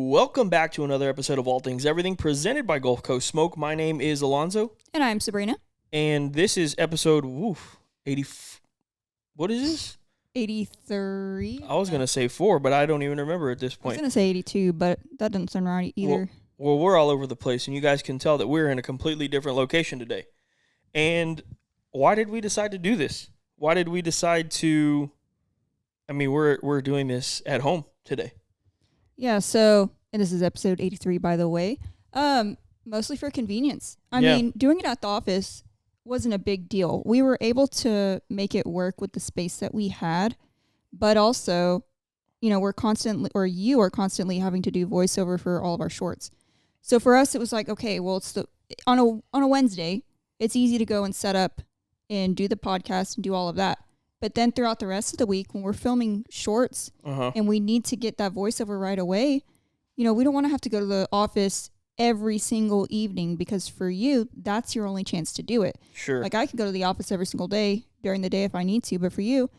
Welcome back to another episode of All Things Everything presented by Gulf Coast Smoke. My name is Alonzo. And I'm Sabrina. And this is episode 80. What is this? 83. I was going to say 4, but I don't even remember at this I was point. going to say 82, but that doesn't sound right either. Well, we're all over the place, and you guys can tell that we're in a completely different location today. And why did we decide to do this? Why did we decide to... we're doing this at home today. Yeah, so, and this is episode 83, by the way, mostly for convenience. I mean, doing it at the office wasn't a big deal. We were able to make it work with the space that we had, but also, you are constantly having to do voiceover for all of our shorts. So for us, it was like, okay, well, it's on a Wednesday, it's easy to go and set up and do the podcast and do all of that. But then throughout the rest of the week, when we're filming shorts and we need to get that voiceover right away, we don't want to have to go to the office every single evening because for you, that's your only chance to do it. Sure. Like I can go to the office every single day during the day if I need to, but for you,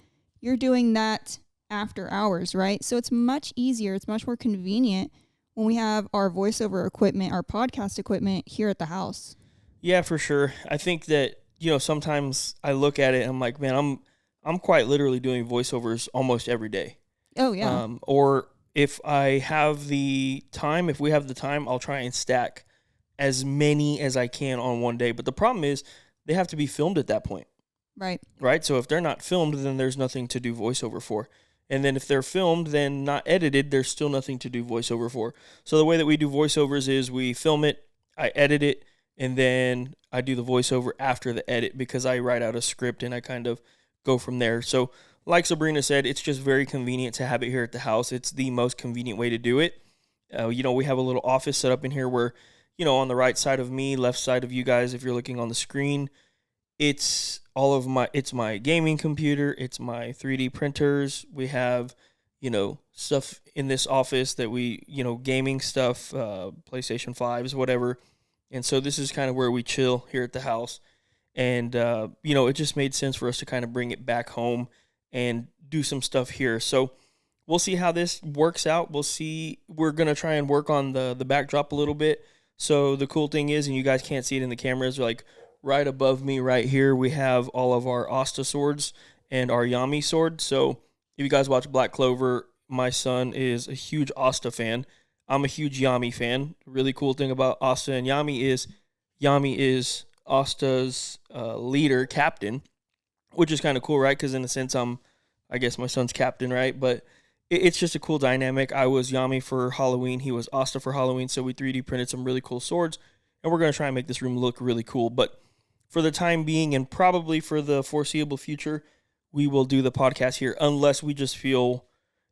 you're doing that after hours, right? So it's much easier. It's much more convenient when we have our voiceover equipment, our podcast equipment here at the house. Yeah, for sure. I think that, sometimes I look at it and I'm like, man, I'm quite literally doing voiceovers almost every day. Oh, yeah. Or if I have the time, I'll try and stack as many as I can on one day. But the problem is they have to be filmed at that point. Right. Right? So if they're not filmed, then there's nothing to do voiceover for. And then if they're filmed, then not edited, there's still nothing to do voiceover for. So the way that we do voiceovers is we film it, I edit it, and then I do the voiceover after the edit because I write out a script and I kind of go from there. So like Sabrina said, it's just very convenient to have it here at the house. It's the most convenient way to do it. We have a little office set up in here where, on the right side of me, left side of you guys, if you're looking on the screen, it's my gaming computer. It's my 3D printers. We have, stuff in this office that we, gaming stuff, PlayStation 5s, whatever. And so this is kind of where we chill here at the house. And, it just made sense for us to kind of bring it back home and do some stuff here. So we'll see how this works out. We're going to try and work on the backdrop a little bit. So the cool thing is, and you guys can't see it in the cameras, like right above me right here, we have all of our Asta swords and our Yami sword. So if you guys watch Black Clover, my son is a huge Asta fan. I'm a huge Yami fan. Really cool thing about Asta and Yami is Asta's leader, captain, which is kind of cool, right? Because in a sense, I guess my son's captain, right? But it's just a cool dynamic. I was Yami for Halloween. He was Asta for Halloween. So we 3D printed some really cool swords. And we're going to try and make this room look really cool. But for the time being, and probably for the foreseeable future, we will do the podcast here unless we just feel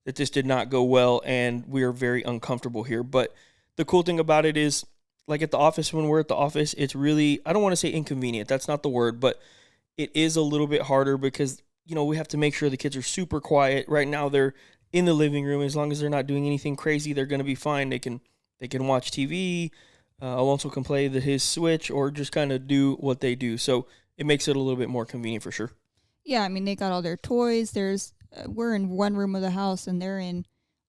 that this did not go well and we are very uncomfortable here. But the cool thing about it is, like at the office, when we're at the office, it's really, I don't want to say inconvenient. That's not the word, but it is a little bit harder because, we have to make sure the kids are super quiet. Right now, they're in the living room. As long as they're not doing anything crazy, they're going to be fine. They can watch TV. Alonso can play his Switch or just kind of do what they do. So it makes it a little bit more convenient for sure. Yeah, they got all their toys. We're in one room of the house and they're in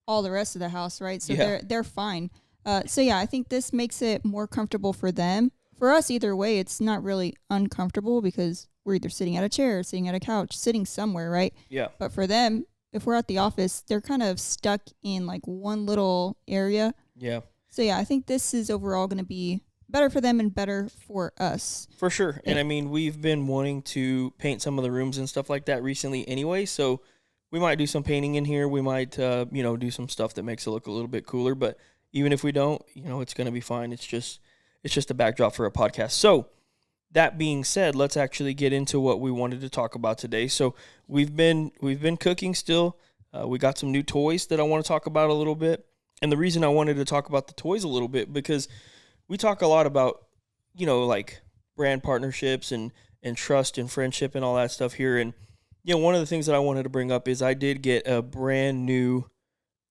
all the rest of the house, right? So they're fine. I think this makes it more comfortable for them. For us, either way, it's not really uncomfortable because we're either sitting at a chair, sitting at a couch, sitting somewhere, right? Yeah. But for them, if we're at the office, they're kind of stuck in like one little area. Yeah. So I think this is overall going to be better for them and better for us. For sure. And we've been wanting to paint some of the rooms and stuff like that recently anyway. So we might do some painting in here. We might, do some stuff that makes it look a little bit cooler. But even if we don't, it's going to be fine. It's just a backdrop for a podcast. So that being said, let's actually get into what we wanted to talk about today. So we've been cooking still. We got some new toys that I want to talk about a little bit. And the reason I wanted to talk about the toys a little bit, because we talk a lot about, like brand partnerships and trust and friendship and all that stuff here. And, one of the things that I wanted to bring up is I did get a brand new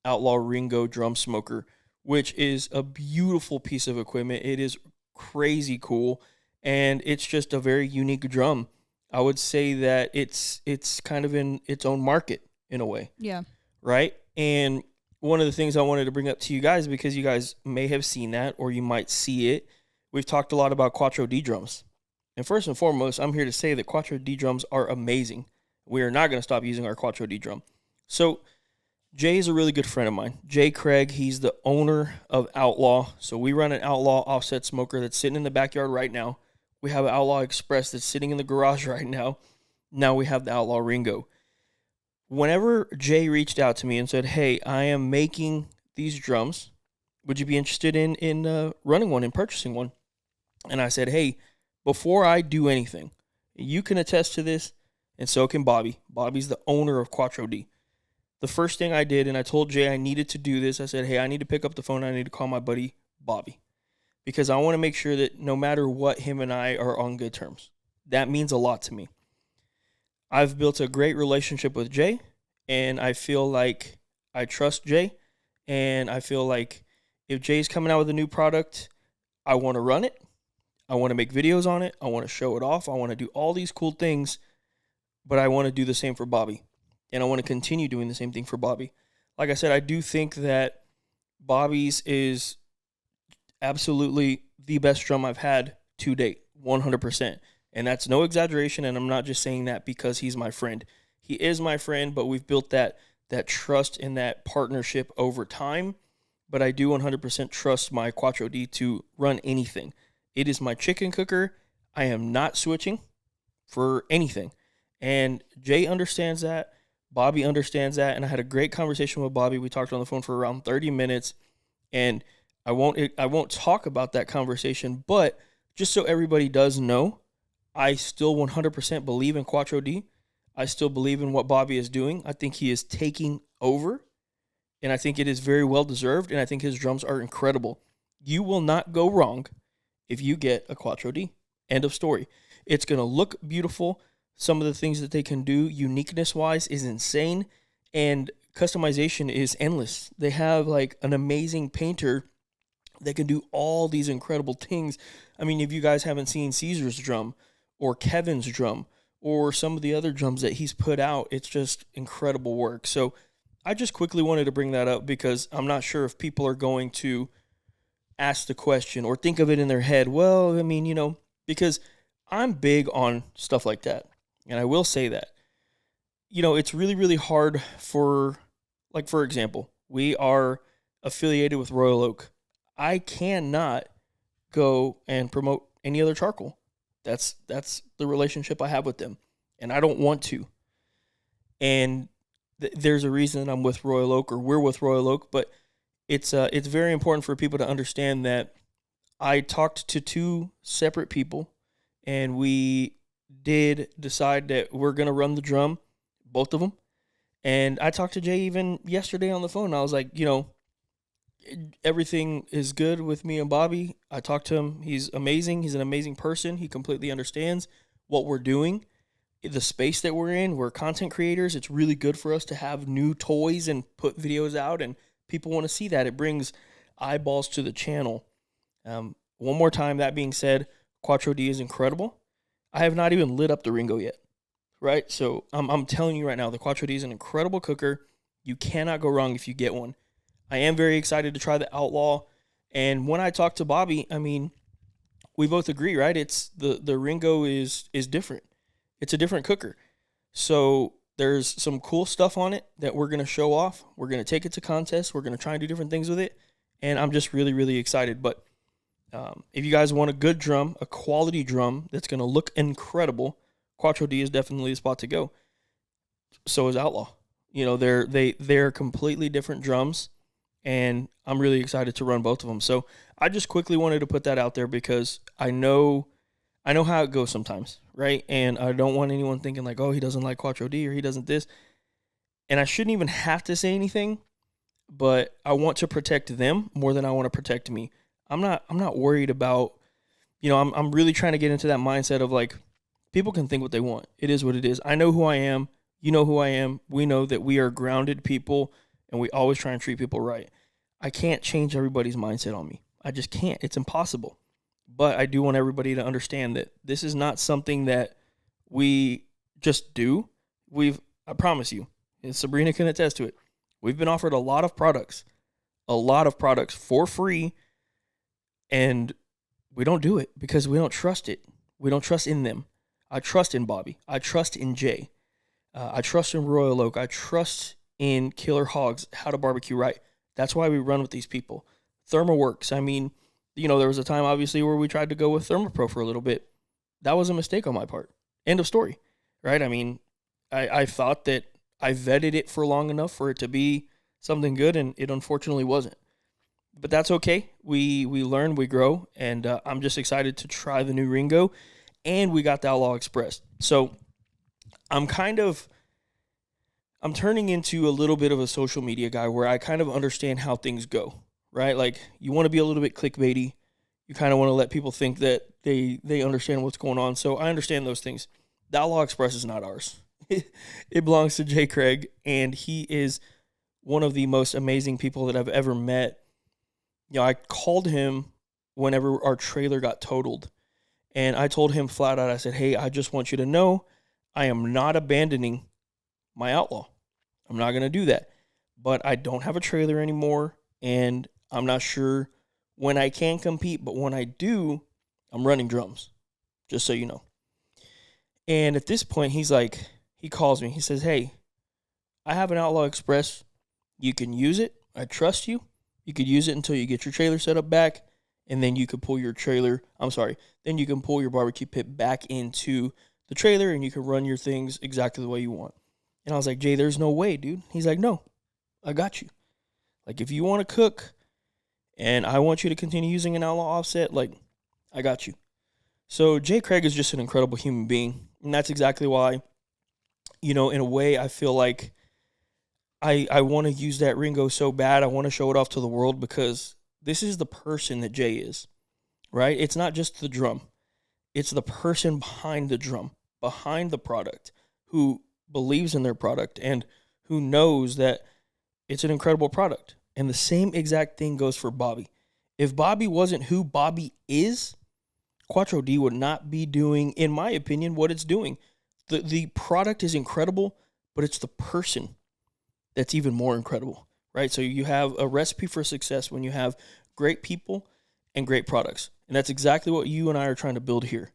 Outlaw Ringo drum smoker, which is a beautiful piece of equipment. It is crazy cool, and it's just a very unique drum. I would say that it's kind of in its own market in a way. Yeah. Right? And one of the things I wanted to bring up to you guys, because you guys may have seen that or you might see it, we've talked a lot about Quattro D drums. And first and foremost, I'm here to say that Quattro D drums are amazing. We are not going to stop using our Quattro D drum. So Jay is a really good friend of mine. Jay Craig, he's the owner of Outlaw. So we run an Outlaw offset smoker that's sitting in the backyard right now. We have an Outlaw Express that's sitting in the garage right now. Now we have the Outlaw Ringo. Whenever Jay reached out to me and said, hey, I am making these drums, would you be interested in running one and purchasing one? And I said, hey, before I do anything, you can attest to this, and so can Bobby. Bobby's the owner of Quattro D. The first thing I did, and I told Jay I needed to do this, I said, hey, I need to pick up the phone. I need to call my buddy Bobby, because I want to make sure that no matter what, him and I are on good terms. That means a lot to me. I've built a great relationship with Jay, and I feel like I trust Jay, and I feel like if Jay's coming out with a new product, I want to run it. I want to make videos on it. I want to show it off. I want to do all these cool things, but I want to do the same for Bobby, and I want to continue doing the same thing for Bobby. Like I said, I do think that Bobby's is absolutely the best drum I've had to date, 100%. And that's no exaggeration, and I'm not just saying that because he's my friend. He is my friend, but we've built that trust and that partnership over time. But I do 100% trust my Quattro D to run anything. It is my chicken cooker. I am not switching for anything. And Jay understands that. Bobby understands that. And I had a great conversation with Bobby. We talked on the phone for around 30 minutes. And I won't talk about that conversation, but just so everybody does know, I still 100% believe in Quattro D. I still believe in what Bobby is doing. I think he is taking over, and I think it is very well deserved, and I think his drums are incredible. You will not go wrong if you get a Quattro D. End of story. It's going to look beautiful. Some of the things that they can do uniqueness-wise is insane, and customization is endless. They have like an amazing painter that can do all these incredible things. I mean, if you guys haven't seen Caesar's drum or Kevin's drum or some of the other drums that he's put out, it's just incredible work. So I just quickly wanted to bring that up because I'm not sure if people are going to ask the question or think of it in their head. Well, I mean, because I'm big on stuff like that. And I will say that, it's really, really hard for example, we are affiliated with Royal Oak. I cannot go and promote any other charcoal. That's the relationship I have with them, and I don't want to. And there's a reason I'm with Royal Oak, or we're with Royal Oak, but it's very important for people to understand that I talked to two separate people, and we did decide that we're going to run the drum, both of them. And I talked to Jay even yesterday on the phone. I was like, everything is good with me and Bobby. I talked to him. He's amazing. He's an amazing person. He completely understands what we're doing, the space that we're in. We're content creators. It's really good for us to have new toys and put videos out, and people want to see that. It brings eyeballs to the channel. One more time, that being said, Quattro D is incredible. I have not even lit up the Ringo yet, right? So I'm telling you right now, the Quattro D is an incredible cooker. You cannot go wrong if you get one. I am very excited to try the Outlaw. And when I talked to Bobby, I mean, we both agree, right? It's the Ringo is different. It's a different cooker. So there's some cool stuff on it that we're going to show off. We're going to take it to contests. We're going to try and do different things with it. And I'm just really, really excited. But if you guys want a good drum, a quality drum that's going to look incredible, Quattro D is definitely the spot to go. So is Outlaw. They're completely different drums. And I'm really excited to run both of them. So I just quickly wanted to put that out there because I know how it goes sometimes, right? And I don't want anyone thinking like, oh, he doesn't like Quattro D or he doesn't this. And I shouldn't even have to say anything, but I want to protect them more than I want to protect me. I'm not worried about, I'm really trying to get into that mindset of like, people can think what they want. It is what it is. I know who I am. You know who I am. We know that we are grounded people, and we always try and treat people right. I can't change everybody's mindset on me. I just can't. It's impossible. But I do want everybody to understand that this is not something that we just do. I promise you, and Sabrina can attest to it, We've been offered a lot of products for free, and we don't do it because we don't trust it. We don't trust in them. I trust in Bobby. I trust in Jay. I trust in Royal Oak. I trust in Killer Hogs, how to barbecue right. That's why we run with these people. ThermoWorks. I mean, there was a time, obviously, where we tried to go with ThermoPro for a little bit. That was a mistake on my part. End of story, right? I mean, I thought that I vetted it for long enough for it to be something good, and it unfortunately wasn't. But that's okay. We learn, we grow, and I'm just excited to try the new Ringo, and we got the Outlaw Express. So I'm turning into a little bit of a social media guy where I kind of understand how things go, right? Like, you want to be a little bit clickbaity. You kind of want to let people think that they understand what's going on. So I understand those things. The Outlaw Express is not ours. It belongs to Jay Craig, and he is one of the most amazing people that I've ever met. I called him whenever our trailer got totaled, and I told him flat out, I said, hey, I just want you to know I am not abandoning my Outlaw. I'm not going to do that. But I don't have a trailer anymore, and I'm not sure when I can compete, but when I do, I'm running drums, just so you know. And at this point, he calls me. He says, hey, I have an Outlaw Express. You can use it. I trust you. You could use it until you get your trailer set up back, and then you can pull your then you can pull your barbecue pit back into the trailer, and you can run your things exactly the way you want. And I was like, Jay, there's no way, dude. He's like, no, I got you. Like, if you want to cook and I want you to continue using an Outlaw offset, like, I got you. So Jay Craig is just an incredible human being. And that's exactly why, in a way, I feel like I want to use that Ringo so bad. I want to show it off to the world because this is the person that Jay is, right? It's not just the drum. It's the person behind the drum, behind the product, who believes in their product and who knows that it's an incredible product. And the same exact thing goes for Bobby. If Bobby wasn't who Bobby is, Quattro D would not be doing, in my opinion, what it's doing. The product is incredible, but it's the person that's even more incredible, right? So you have a recipe for success when you have great people and great products. And that's exactly what you and I are trying to build here,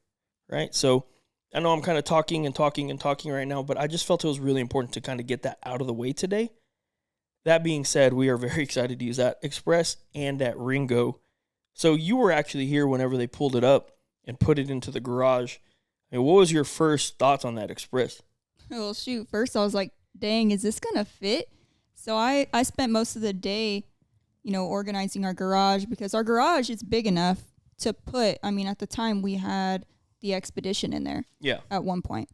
right? So I know I'm kind of talking right now, but I just felt it was really important to kind of get that out of the way today. That being said, we are very excited to use that Express and that Ringo. So you were actually here whenever they pulled it up and put it into the garage. I mean, what was your first thoughts on that Express? Well, shoot. First, I was like, dang, is this going to fit? So I spent most of the day, organizing our garage because our garage is big enough to put, at the time we had the Expedition in there. Yeah. At one point.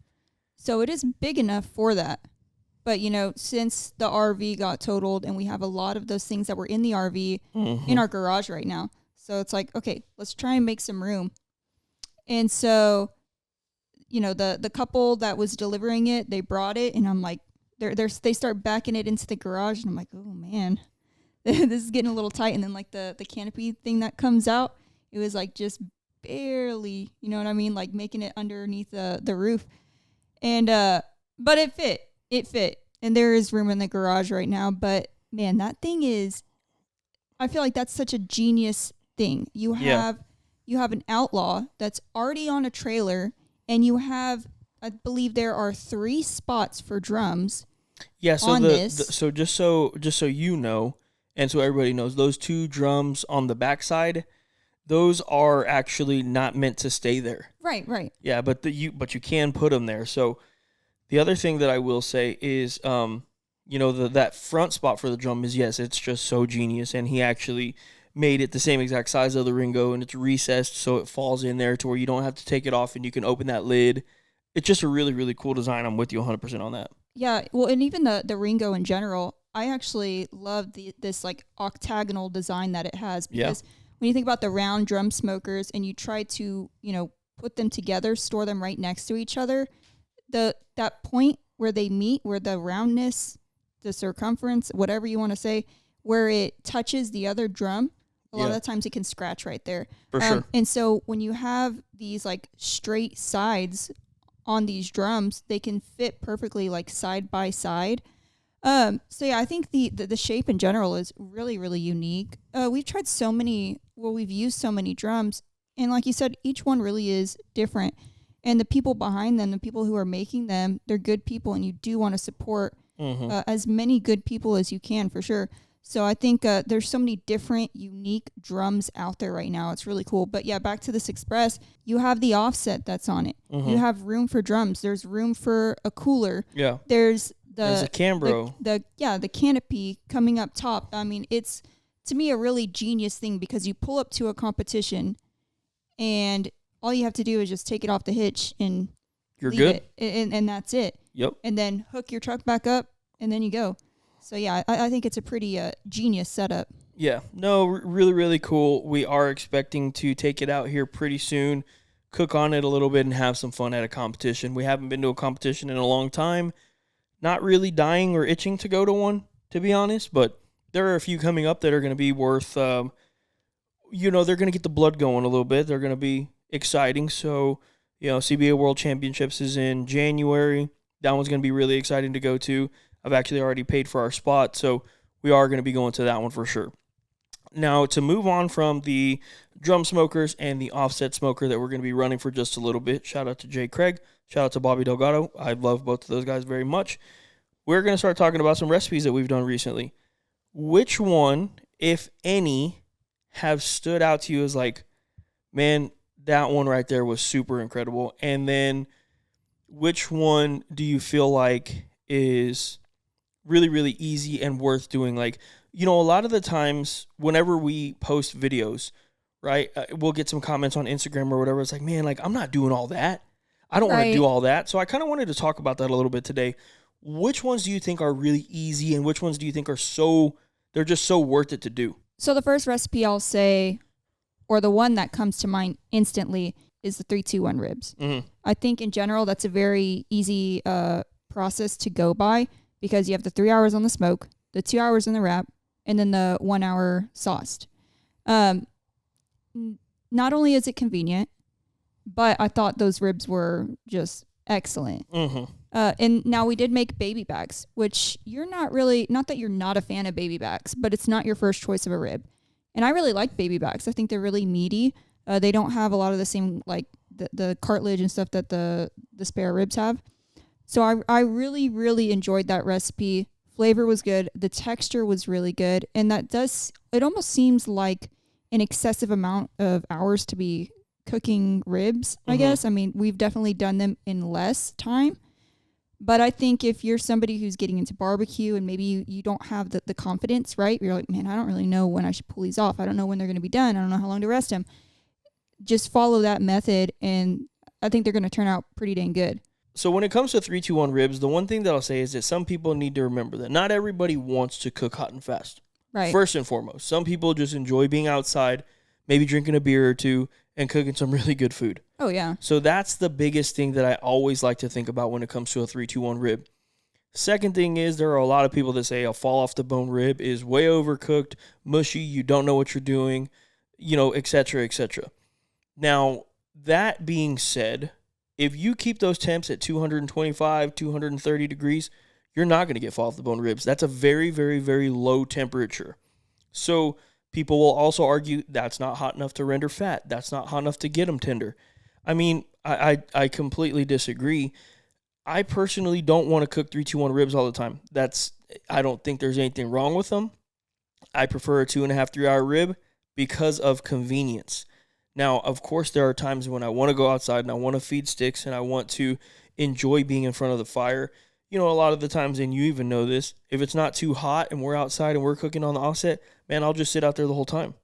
So it is big enough for that. But, since the RV got totaled and we have a lot of those things that were in the RV in our garage right now. So it's like, okay, let's try and make some room. And so, the couple that was delivering it, they brought it, and I'm like, they start backing it into the garage, and I'm like, oh man, this is getting a little tight. And then like the canopy thing that comes out, it was like just barely, you know what I mean, like making it underneath the roof. And but it fit, and there is room in the garage right now. But man, that thing is, I feel like that's such a genius thing. You have an Outlaw that's already on a trailer, and you have, I believe there are 3 spots for drums. Yeah, so so just so you know, and so everybody knows, those 2 drums on the backside, those are actually not meant to stay there. Right. Yeah, but you can put them there. So the other thing that I will say is, that front spot for the drum is, yes, it's just so genius, and he actually made it the same exact size of the Ringo, and it's recessed so it falls in there to where you don't have to take it off and you can open that lid. It's just a really, really cool design. I'm with you 100% on that. Yeah, well, and even the Ringo in general, I actually love this like octagonal design that it has, because when you think about the round drum smokers and you try to, put them together, store them right next to each other, that point where they meet, where the roundness, the circumference, whatever you want to say, where it touches the other drum, a lot of the times it can scratch right there. For sure. And so when you have these like straight sides on these drums, they can fit perfectly like side by side. So yeah, I think the shape in general is really, really unique. We've tried so many, well, we've used so many drums, and like you said, each one really is different. And the people behind them, the people who are making them, they're good people, and you do want to support as many good people as you can, for sure. So I think there's so many different, unique drums out there right now. It's really cool. But yeah, back to this Express, you have the offset that's on it. You have room for drums. There's room for a cooler. Yeah. There's a Cambro. The canopy coming up top. I mean, it's, to me, a really genius thing, because you pull up to a competition and all you have to do is just take it off the hitch and you're good. And that's it. Yep. And then hook your truck back up and then you go. So yeah, I think it's a pretty genius setup. Yeah. No, really, really cool. We are expecting to take it out here pretty soon, cook on it a little bit, and have some fun at a competition. We haven't been to a competition in a long time. Not really dying or itching to go to one, to be honest, but there are a few coming up that are going to be worth, they're going to get the blood going a little bit. They're going to be exciting. So, CBA World Championships is in January. That one's going to be really exciting to go to. I've actually already paid for our spot, so we are going to be going to that one for sure. Now, to move on from the drum smokers and the offset smoker that we're going to be running for just a little bit, shout out to Jay Craig, shout out to Bobby Delgado. I love both of those guys very much. We're going to start talking about some recipes that we've done recently. Which one, if any, have stood out to you as like, man, that one right there was super incredible? And then which one do you feel like is really, really easy and worth doing? Like, a lot of the times whenever we post videos, right, we'll get some comments on Instagram or whatever. It's like, man, like, I'm not doing all that. I don't want to do all that. So I kind of wanted to talk about that a little bit today. Which ones do you think are really easy, and which ones do you think are they're just so worth it to do? So the first recipe I'll say, or the one that comes to mind instantly, is the 3-2-1 ribs. Mm-hmm. I think in general that's a very easy process to go by, because you have the 3 hours on the smoke, the 2 hours in the wrap, and then the 1 hour sauced. Not only is it convenient, but I thought those ribs were just excellent. Mm-hmm. And now we did make baby backs, which not that you're not a fan of baby backs, but it's not your first choice of a rib. And I really like baby backs. I think they're really meaty. They don't have a lot of the same, like the cartilage and stuff that the spare ribs have. So I really, really enjoyed that recipe. Flavor was good. The texture was really good. And it almost seems like an excessive amount of hours to be cooking ribs, I guess. I mean, we've definitely done them in less time. But I think if you're somebody who's getting into barbecue and maybe you don't have the confidence, right? You're like, man, I don't really know when I should pull these off. I don't know when they're going to be done. I don't know how long to rest them. Just follow that method, and I think they're going to turn out pretty dang good. So when it comes to 3-2-1 ribs, the one thing that I'll say is that some people need to remember that not everybody wants to cook hot and fast. Right. First and foremost, some people just enjoy being outside, maybe drinking a beer or two, and cooking some really good food. Oh, yeah. So that's the biggest thing that I always like to think about when it comes to a 3-2-1 rib. Second thing is, there are a lot of people that say a fall off the bone rib is way overcooked, mushy, you don't know what you're doing, et cetera, et cetera. Now, that being said, if you keep those temps at 225, 230 degrees, you're not going to get fall off the bone ribs. That's a very, very, very low temperature. So people will also argue that's not hot enough to render fat. That's not hot enough to get them tender. I mean, I completely disagree. I personally don't want to cook 3-2-1 ribs all the time. I don't think there's anything wrong with them. I prefer a 2.5, 3 hour rib because of convenience. Now, of course, there are times when I want to go outside and I want to feed sticks and I want to enjoy being in front of the fire. A lot of the times, and you even know this, if it's not too hot and we're outside and we're cooking on the offset, man, I'll just sit out there the whole time.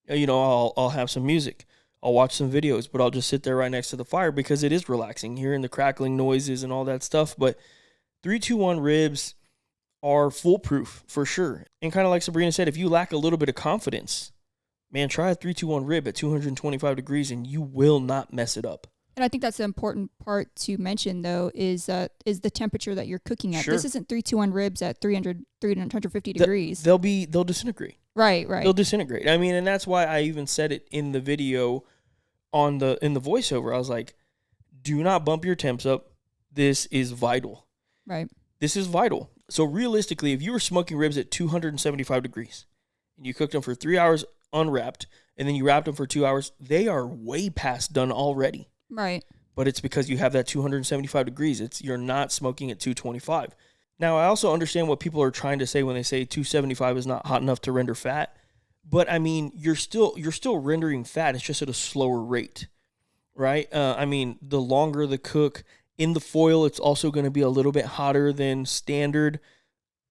I'll have some music. I'll watch some videos, but I'll just sit there right next to the fire because it is relaxing, hearing the crackling noises and all that stuff. But 3-2-1 ribs are foolproof for sure. And kind of like Sabrina said, if you lack a little bit of confidence, man, try a 3-2-1 rib at 225 degrees and you will not mess it up. And I think that's the important part to mention, though, is the temperature that you're cooking at. Sure. This isn't 3-2-1 ribs at 350 degrees. They'll disintegrate. Right. They'll disintegrate. I mean, and that's why I even said it in the video in the voiceover. I was like, do not bump your temps up. This is vital. Right. This is vital. So realistically, if you were smoking ribs at 275 degrees and you cooked them for 3 hours unwrapped and then you wrapped them for 2 hours, they are way past done already. Right. But it's because you have that 275 degrees. You're not smoking at 225. Now, I also understand what people are trying to say when they say 275 is not hot enough to render fat. But I mean, you're still rendering fat. It's just at a slower rate, right? I mean, the longer the cook in the foil, it's also going to be a little bit hotter than standard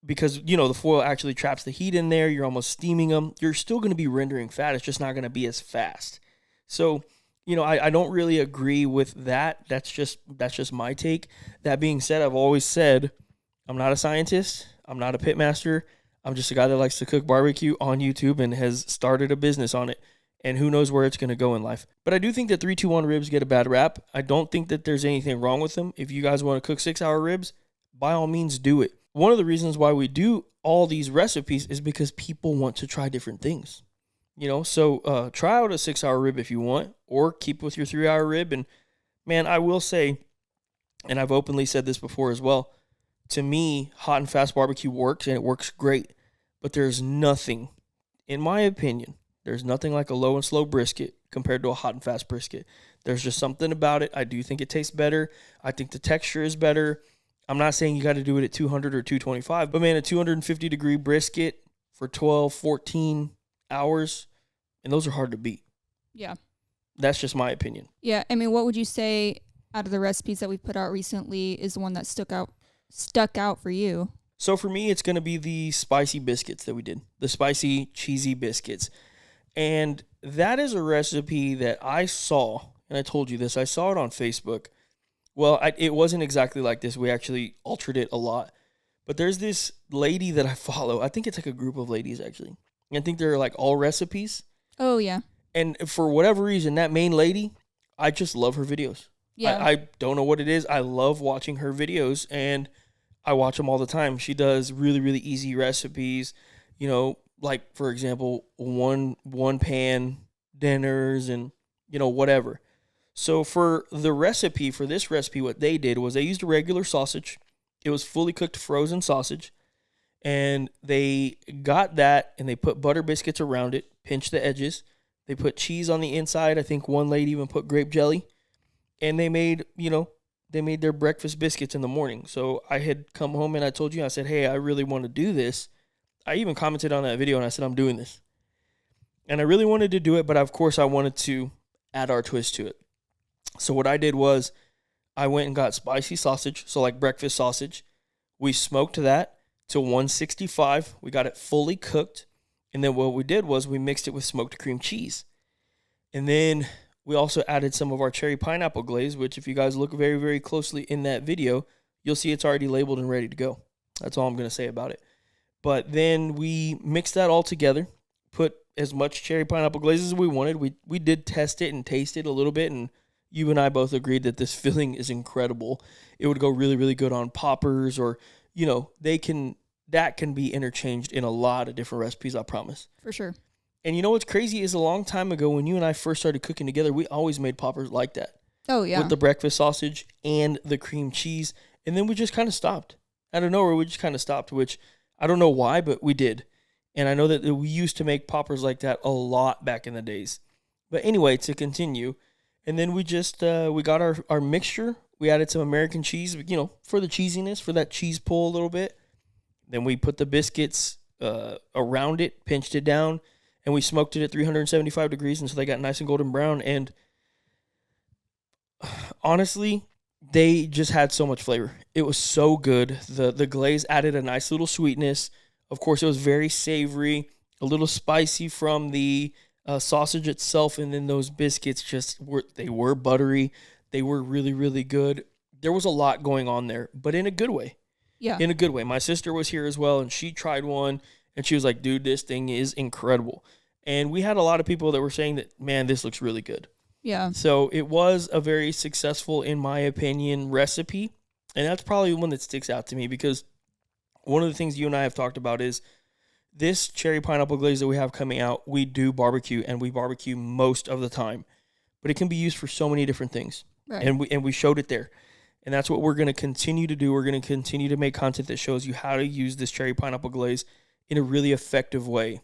because, the foil actually traps the heat in there. You're almost steaming them. You're still going to be rendering fat. It's just not going to be as fast. So, I don't really agree with that. That's just my take. That being said, I've always said I'm not a scientist. I'm not a pit master. I'm just a guy that likes to cook barbecue on YouTube and has started a business on it. And who knows where it's going to go in life. But I do think that 321 ribs get a bad rap. I don't think that there's anything wrong with them. If you guys want to cook 6-hour ribs, by all means do it. One of the reasons why we do all these recipes is because people want to try different things. So try out a 6-hour rib if you want, or keep with your 3-hour rib. And man, I will say, and I've openly said this before as well, to me, hot and fast barbecue works, and it works great. But there's nothing, in my opinion, there's nothing like a low and slow brisket compared to a hot and fast brisket. There's just something about it. I do think it tastes better. I think the texture is better. I'm not saying you got to do it at 200 or 225, but man, a 250 degree brisket for 12, 14 hours, and those are hard to beat. Yeah. That's just my opinion. Yeah. I mean, what would you say out of the recipes that we put out recently is the one that stuck out for you? So for me, it's going to be the spicy biscuits that we did, the spicy cheesy biscuits. And that is a recipe that I saw, and I told you this, I saw it on Facebook. Well, it wasn't exactly like this. We actually altered it a lot. But there's this lady that I follow. I think it's like a group of ladies, actually. I think they're like all recipes. Oh, yeah. And for whatever reason, that main lady, I just love her videos. Yeah. I don't know what it is. I love watching her videos, and I watch them all the time. She does really, really easy recipes, like, for example, one pan dinners and, whatever. So for this recipe, what they did was they used a regular sausage. It was fully cooked frozen sausage. And they got that and they put butter biscuits around it, pinched the edges. They put cheese on the inside. I think one lady even put grape jelly. And they made their breakfast biscuits in the morning. So I had come home and I told you, I said, hey, I really want to do this. I even commented on that video and I said, I'm doing this. And I really wanted to do it, but of course I wanted to add our twist to it. So what I did was I went and got spicy sausage, so like breakfast sausage. We smoked that to 165. We got it fully cooked. And then what we did was we mixed it with smoked cream cheese. And then we also added some of our cherry pineapple glaze, which if you guys look very, very closely in that video, you'll see it's already labeled and ready to go. That's all I'm going to say about it. But then we mixed that all together, put as much cherry pineapple glaze as we wanted. We did test it and taste it a little bit, and you and I both agreed that this filling is incredible. It would go really, really good on poppers, or, that can be interchanged in a lot of different recipes, I promise. For sure. And you know what's crazy is a long time ago when you and I first started cooking together, we always made poppers like that. Oh, yeah. With the breakfast sausage and the cream cheese. And then we just kind of stopped. Out of nowhere, we just kind of stopped, which I don't know why, but we did. And I know that we used to make poppers like that a lot back in the days. But anyway, to continue, and then we just, we got our mixture. We added some American cheese, for the cheesiness, for that cheese pull a little bit. Then we put the biscuits around it, pinched it down, and we smoked it at 375 degrees until they got nice and golden brown. And honestly, they just had so much flavor. It was so good. The glaze added a nice little sweetness. Of course, it was very savory, a little spicy from the sausage itself, and then those biscuits they were buttery. They were really, really good. There was a lot going on there, but in a good way. Yeah. In a good way. My sister was here as well, and she tried one, and she was like, dude, this thing is incredible. And we had a lot of people that were saying that, man, this looks really good. Yeah. So it was a very successful, in my opinion, recipe. And that's probably one that sticks out to me because one of the things you and I have talked about is this cherry pineapple glaze that we have coming out, we do barbecue, and we barbecue most of the time. But it can be used for so many different things. Right. And we showed it there. And that's what we're going to continue to do. We're going to continue to make content that shows you how to use this cherry pineapple glaze in a really effective way.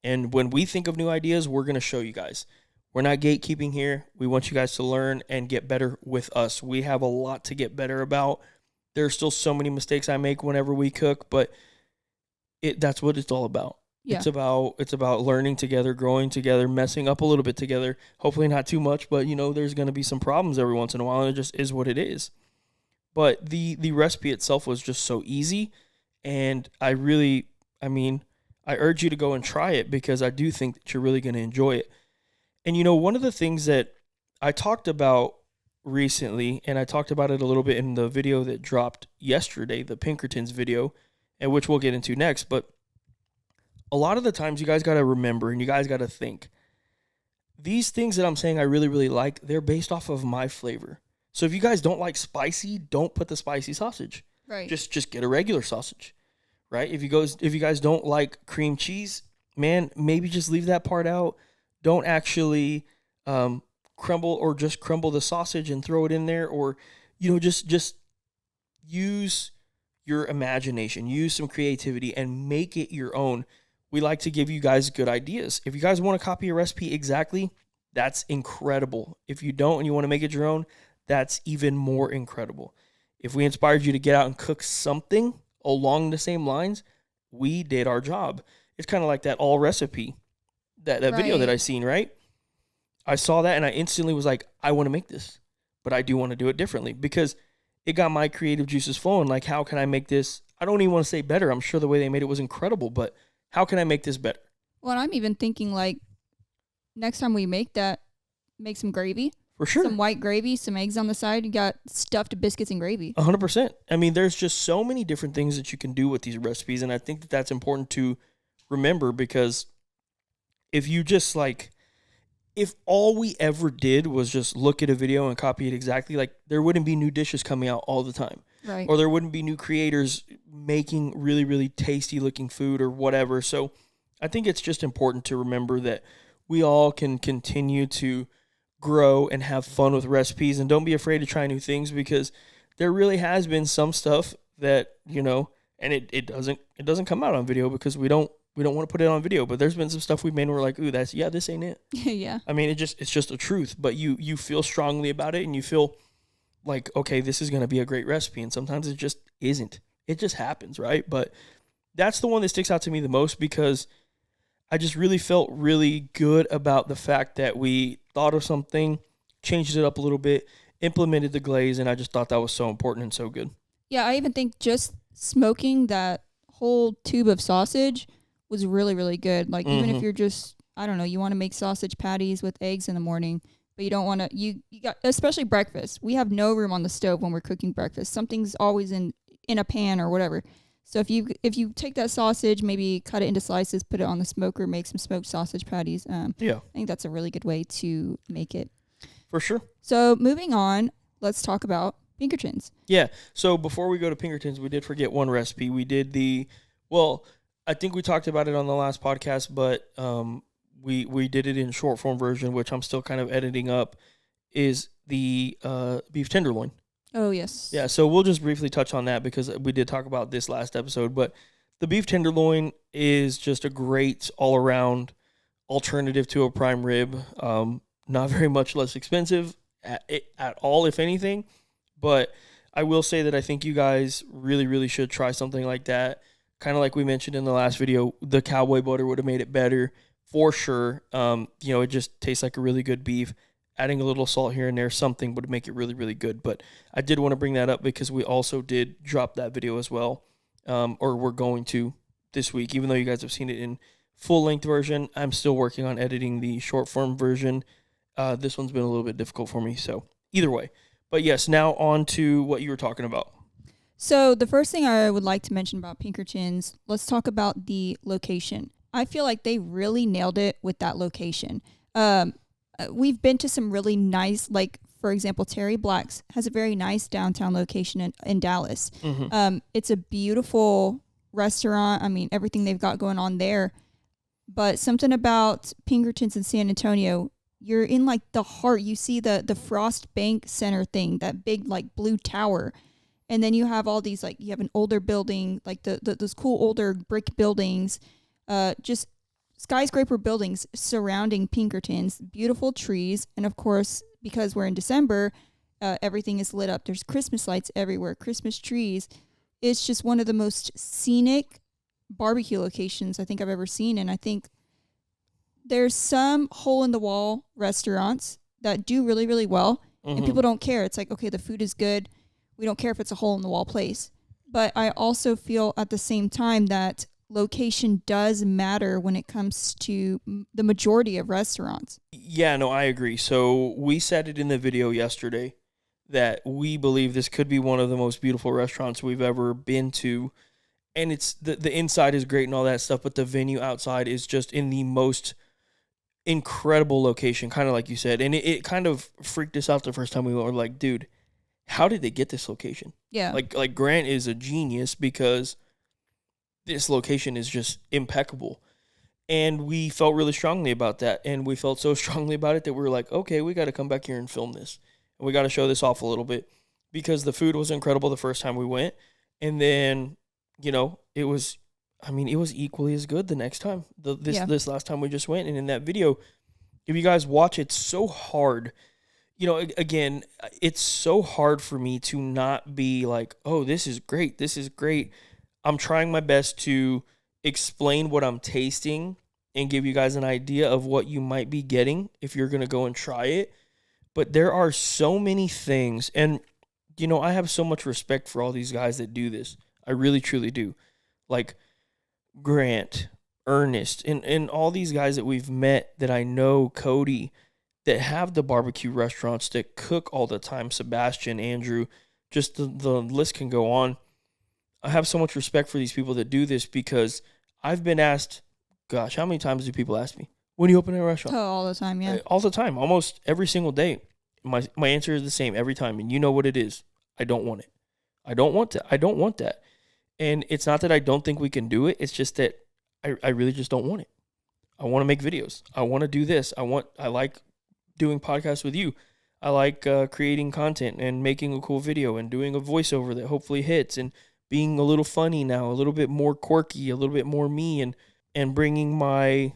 And when we think of new ideas, we're going to show you guys. We're not gatekeeping here. We want you guys to learn and get better with us. We have a lot to get better about. There are still so many mistakes I make whenever we cook, but that's what it's all about. Yeah. It's about learning together, growing together, messing up a little bit together. Hopefully not too much, but there's going to be some problems every once in a while, and it just is what it is. But the recipe itself was just so easy, and I urge you to go and try it because I do think that you're really going to enjoy it. And one of the things that I talked about recently, and I talked about it a little bit in the video that dropped yesterday, the Pinkertons video, and which we'll get into next, but a lot of the times you guys got to remember and you guys got to think, these things that I'm saying I really, really like, they're based off of my flavor. So if you guys don't like spicy, don't put the spicy sausage. Right. Just get a regular sausage, right? If you guys don't like cream cheese, man, maybe just leave that part out. Don't actually crumble the sausage and throw it in there, or just use your imagination, use some creativity, and make it your own. We like to give you guys good ideas. If you guys want to copy a recipe exactly, that's incredible. If you don't and you want to make it your own, that's even more incredible. If we inspired you to get out and cook something along the same lines, we did our job. It's kind of like that all recipe, that video that I seen, right? I saw that and I instantly was like, I want to make this, but I do want to do it differently because it got my creative juices flowing. Like, how can I make this? I don't even want to say better. I'm sure the way they made it was incredible, but how can I make this better? Well, I'm even thinking like next time we make that, make some gravy. For sure. Some white gravy, some eggs on the side. You got stuffed biscuits and gravy. 100%. I mean, there's just so many different things that you can do with these recipes, and I think that that's important to remember because if you just if all we ever did was just look at a video and copy it exactly, there wouldn't be new dishes coming out all the time. Right. Or there wouldn't be new creators making really, really tasty looking food or whatever. So I think it's just important to remember that we all can continue to grow and have fun with recipes, and don't be afraid to try new things because there really has been some stuff that, and it doesn't come out on video because we don't want to put it on video, but there's been some stuff we've made and we're like, ooh, this ain't it. Yeah. I mean, it's just the truth, but you feel strongly about it and you feel like, okay, this is going to be a great recipe. And sometimes it just isn't. It just happens, right? But that's the one that sticks out to me the most because I just really felt really good about the fact that we thought of something, changed it up a little bit, implemented the glaze, and I just thought that was so important and so good. Yeah, I even think just smoking that whole tube of sausage was really, really good. Like, even if you're just, I don't know, you want to make sausage patties with eggs in the morning, but you don't want to, you got, especially breakfast. We have no room on the stove when we're cooking breakfast. Something's always in a pan or whatever. So if you take that sausage, maybe cut it into slices, put it on the smoker, make some smoked sausage patties. Yeah. I think that's a really good way to make it. For sure. So moving on, let's talk about Pinkertons. Yeah. So before we go to Pinkertons, we did forget one recipe. We did I think we talked about it on the last podcast, but we did it in short form version, which I'm still kind of editing up, is the beef tenderloin. Oh, yes. Yeah, so we'll just briefly touch on that because we did talk about this last episode, but the beef tenderloin is just a great all-around alternative to a prime rib. Not very much less expensive at all, if anything, but I will say that I think you guys really, really should try something like that. Kind of like we mentioned in the last video, the cowboy butter would have made it better for sure. It just tastes like a really good beef. Adding a little salt here and there, something would make it really, really good. But I did want to bring that up because we also did drop that video as well, or we're going to this week. Even though you guys have seen it in full-length version, I'm still working on editing the short-form version. This one's been a little bit difficult for me, so either way. But yes, now on to what you were talking about. So the first thing I would like to mention about Pinkertons, let's talk about the location. I feel like they really nailed it with that location. We've been to some really nice, like, for example, Terry Black's has a very nice downtown location in Dallas. Mm-hmm. It's a beautiful restaurant. I mean, everything they've got going on there. But something about Pinkertons in San Antonio, You're in like the heart. You see the Frost Bank Center thing, that big like blue tower. And then you have all these, like, you have an older building, like those cool older brick buildings, just skyscraper buildings surrounding Pinkertons, beautiful trees. And of course, because we're in December, everything is lit up. There's Christmas lights everywhere, Christmas trees. It's just one of the most scenic barbecue locations I think I've ever seen. And I think there's some hole in the wall restaurants that do really, really well. And people don't care. It's like, okay, the food is good. We don't care if it's a hole in the wall place. But I also feel at the same time that location does matter when it comes to the majority of restaurants. Yeah, no, I agree. So we said it in the video yesterday that we believe this could be one of the most beautiful restaurants we've ever been to. And it's the inside is great and all that stuff, but the venue outside is just in the most incredible location, kind of like you said. And it kind of freaked us out the first time we were like, dude, how did they get this location? Yeah. Like Grant is a genius because this location is just impeccable. And we felt really strongly about that. And we felt so strongly about it that we were like, okay, we got to come back here and film this. And we got to show this off a little bit because the food was incredible the first time we went. And then, it was equally as good the next time. This last time we just went. And in that video, if you guys watch, it's so hard. Again, it's so hard for me to not be like, oh, this is great. This is great. I'm trying my best to explain what I'm tasting and give you guys an idea of what you might be getting if you're going to go and try it. But there are so many things. And, I have so much respect for all these guys that do this. I really, truly do. Like Grant, Ernest, and all these guys that we've met that I know, Cody, that have the barbecue restaurants that cook all the time, Sebastian, Andrew, just the list can go on. I have so much respect for these people that do this because I've been asked, gosh, how many times do people ask me, when you open a restaurant? Oh, all the time, yeah. All the time, almost every single day. My answer is the same every time, and you know what it is. I don't want it. I don't want that. I don't want that. And it's not that I don't think we can do it. It's just that I really just don't want it. I want to make videos. I want to do this. I like doing podcasts with you. I like creating content and making a cool video and doing a voiceover that hopefully hits and being a little funny now, a little bit more quirky, a little bit more me, and bringing my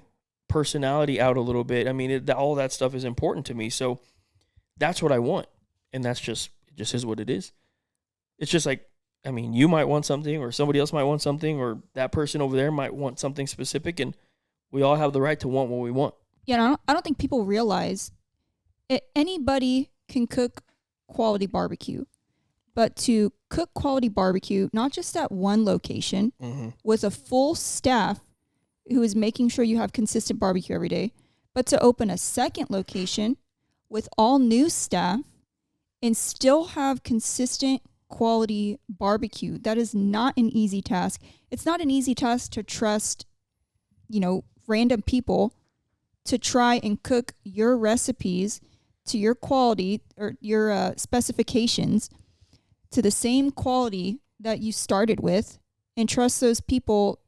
personality out a little bit. I mean, all that stuff is important to me. So that's what I want. And it just is what it is. It's just like, you might want something or somebody else might want something or that person over there might want something specific, and we all have the right to want what we want. Yeah, I don't think people realize anybody can cook quality barbecue. But to cook quality barbecue, not just at one location, with a full staff who is making sure you have consistent barbecue every day, but to open a second location with all new staff and still have consistent quality barbecue, that is not an easy task. It's not an easy task to trust, random people to try and cook your recipes to your quality or your specifications to the same quality that you started with, and trust those people,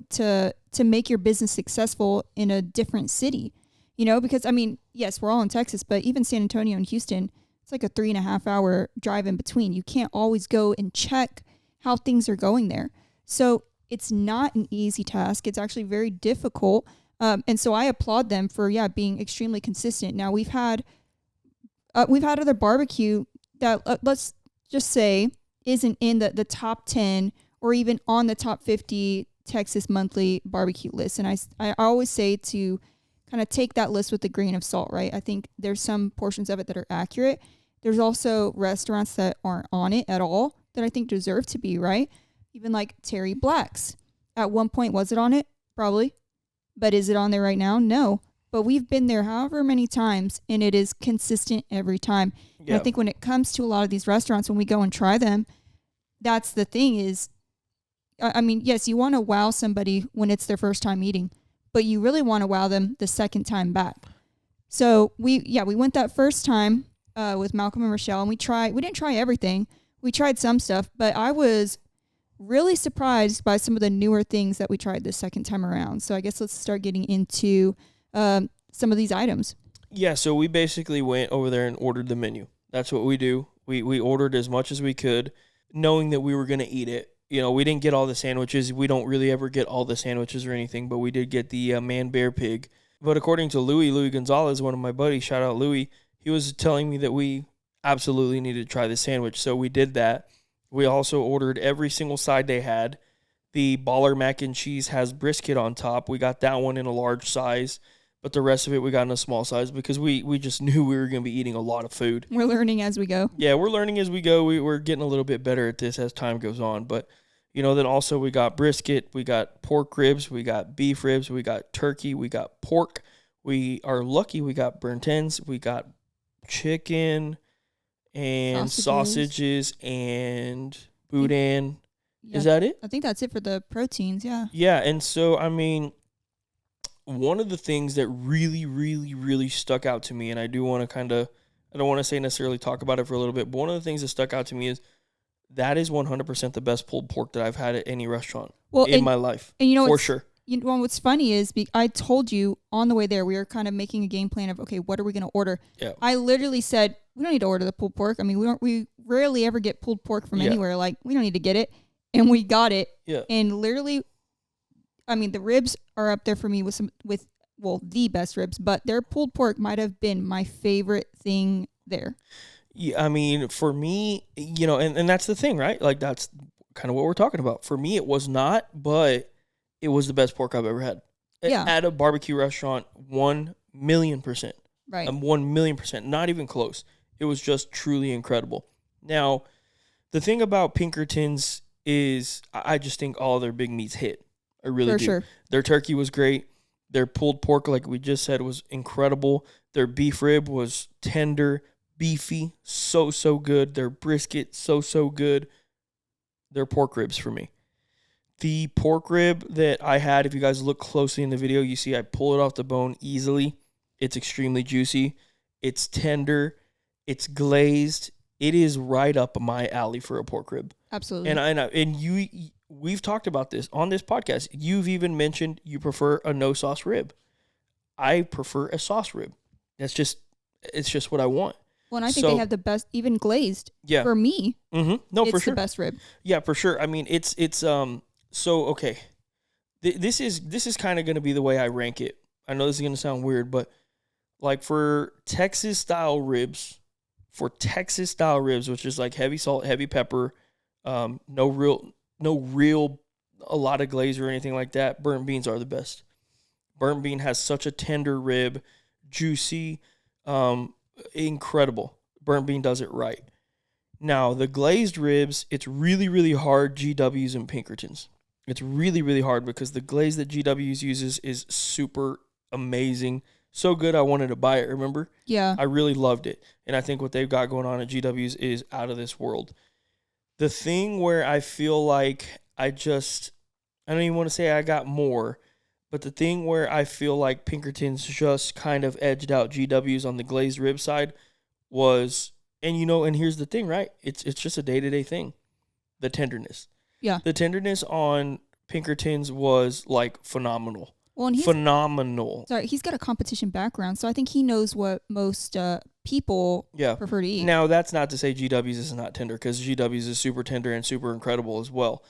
to make your business successful in a different city, because yes, we're all in Texas, but even San Antonio and Houston, it's like a 3.5 hour drive in between. You can't always go and check how things are going there. So it's not an easy task. It's actually very difficult. And so I applaud them for, being extremely consistent. Now we've had other barbecue that let's just say isn't in the top 10 or even on the top 50 Texas monthly barbecue list. And I always say to kind of take that list with a grain of salt, right? I think there's some portions of it that are accurate. There's also restaurants that aren't on it at all that I think deserve to be, right? Even like Terry Black's. At one point, was it on it? Probably. But is it on there right now? No. But we've been there however many times, and it is consistent every time. Yeah. And I think when it comes to a lot of these restaurants, when we go and try them, that's the thing is, yes, you want to wow somebody when it's their first time eating, but you really want to wow them the second time back. So we went that first time with Malcolm and Rochelle, and we didn't try everything. We tried some stuff, but I was really surprised by some of the newer things that we tried this second time around. So I guess let's start getting into some of these items. Yeah, so we basically went over there and ordered the menu. That's what we do. We ordered as much as we could, knowing that we were going to eat it. You know, we didn't get all the sandwiches. We don't really ever get all the sandwiches or anything, but we did get the man, bear, pig. But according to Louis Gonzalez, one of my buddies, shout out Louis, he was telling me that we absolutely needed to try the sandwich. So we did that. We also ordered every single side they had. The baller mac and cheese has brisket on top. We got that one in a large size, but the rest of it we got in a small size because we just knew we were going to be eating a lot of food. We're learning as we go. Yeah, we're learning as we go. We're getting a little bit better at this as time goes on. But, then also we got brisket, we got pork ribs, we got beef ribs, we got turkey, we got pork. We are lucky we got burnt ends, we got chicken and sausages and boudin. Yeah, is that it? I think that's it for the proteins, yeah. Yeah, and so, one of the things that really, really, really stuck out to me, and I do want to I don't want to say necessarily talk about it for a little bit, but one of the things that stuck out to me is that is 100% the best pulled pork that I've had at any restaurant in my life. And for sure. What's funny is I told you on the way there, we were kind of making a game plan of, okay, what are we going to order? Yeah. I literally said, we don't need to order the pulled pork. I mean, we rarely ever get pulled pork from anywhere. Like, we don't need to get it. And we got it. Yeah. And literally, I mean, the ribs are up there for me with the best ribs, but their pulled pork might have been my favorite thing there. Yeah, I mean, for me, and that's the thing, right? Like, that's kind of what we're talking about. For me, it was not, but it was the best pork I've ever had. Yeah. At a barbecue restaurant, 1,000,000%. Right. 1,000,000%. Not even close. It was just truly incredible. Now, the thing about Pinkertons is I just think all their big meats hit. I really do. For sure. Their turkey was great. Their pulled pork, like we just said, was incredible. Their beef rib was tender, beefy, so good. Their brisket, so good. Their pork ribs for me. The pork rib that I had, if you guys look closely in the video, you see I pull it off the bone easily. It's extremely juicy. It's tender. It's glazed. It is right up my alley for a pork rib. Absolutely. And we've talked about this on this podcast. You've even mentioned you prefer a no sauce rib. I prefer a sauce rib. It's just what I want. Well, and I think they have the best, even glazed. Yeah. For me. Mm-hmm. No, for sure. It's the best rib. Yeah, for sure. I mean, so okay. This is kind of going to be the way I rank it. I know this is going to sound weird, but like for Texas style ribs, which is like heavy salt, heavy pepper, no real a lot of glaze or anything like that, burnt beans are the best. Burnt bean has such a tender rib, juicy, incredible. Burnt bean does it right. Now, the glazed ribs, it's really, really hard, GWs and Pinkertons. It's really, really hard because the glaze that GWs uses is super amazing. So good, I wanted to buy it, remember? Yeah. I really loved it. And I think what they've got going on at GWs is out of this world. The thing where I feel like I don't even want to say I got more, but the thing where I feel like Pinkertons just kind of edged out GWs on the glazed rib side was, and here's the thing, right? It's just a day-to-day thing. The tenderness. Yeah. The tenderness on Pinkertons was like phenomenal. Well, and phenomenal. Sorry, he's got a competition background, so I think he knows what most people prefer to eat. Now, that's not to say GWs is not tender, because GWs is super tender and super incredible as well.